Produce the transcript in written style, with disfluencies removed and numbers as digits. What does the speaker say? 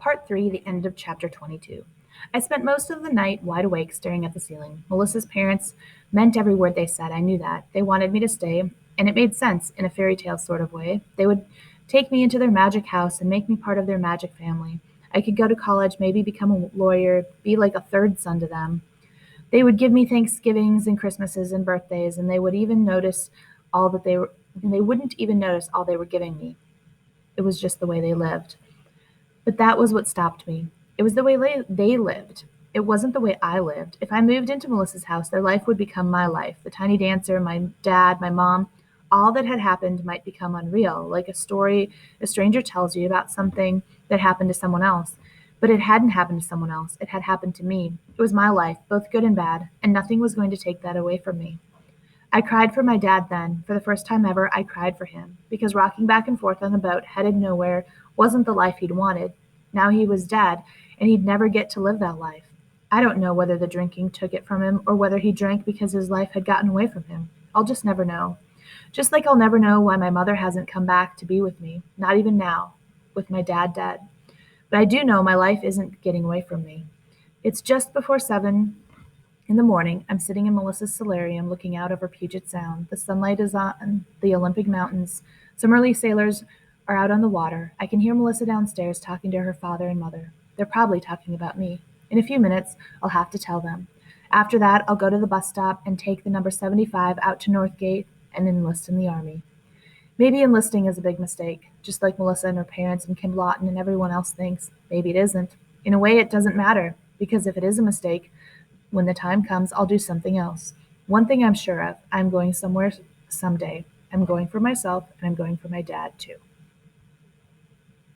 Part 3, the end of chapter 22. I spent most of the night wide awake staring at the ceiling. Melissa's parents meant every word they said. I knew that. They wanted me to stay, and it made sense in a fairy tale sort of way. They would take me into their magic house and make me part of their magic family. I could go to college, maybe become a lawyer, be like a third son to them. They would give me Thanksgivings and Christmases and birthdays, and they would even notice all that they were they wouldn't even notice all they were giving me. It was just the way they lived. But that was what stopped me. It was the way they lived. It wasn't the way I lived. If I moved into Melissa's house, their life would become my life. The tiny dancer, my dad, my mom, all that had happened might become unreal, like a story a stranger tells you about something that happened to someone else. But it hadn't happened to someone else. It had happened to me. It was my life, both good and bad, and nothing was going to take that away from me. I cried for my dad then. For the first time ever, I cried for him, because rocking back and forth on a boat headed nowhere wasn't the life he'd wanted. Now he was dead, and he'd never get to live that life. I don't know whether the drinking took it from him or whether he drank because his life had gotten away from him. I'll just never know. Just like I'll never know why my mother hasn't come back to be with me, not even now, with my dad dead. But I do know my life isn't getting away from me. It's just before 7 in the morning. I'm sitting in Melissa's solarium looking out over Puget Sound. The sunlight is on the Olympic Mountains. Some early sailors are out on the water. I can hear Melissa downstairs talking to her father and mother. They're probably talking about me. In a few minutes, I'll have to tell them. After that, I'll go to the bus stop and take the number 75 out to Northgate and enlist in the Army. Maybe enlisting is a big mistake, just like Melissa and her parents and Kim Lawton and everyone else thinks. Maybe it isn't. In a way, it doesn't matter, because if it is a mistake, when the time comes, I'll do something else. One thing I'm sure of, I'm going somewhere someday. I'm going for myself, and I'm going for my dad, too.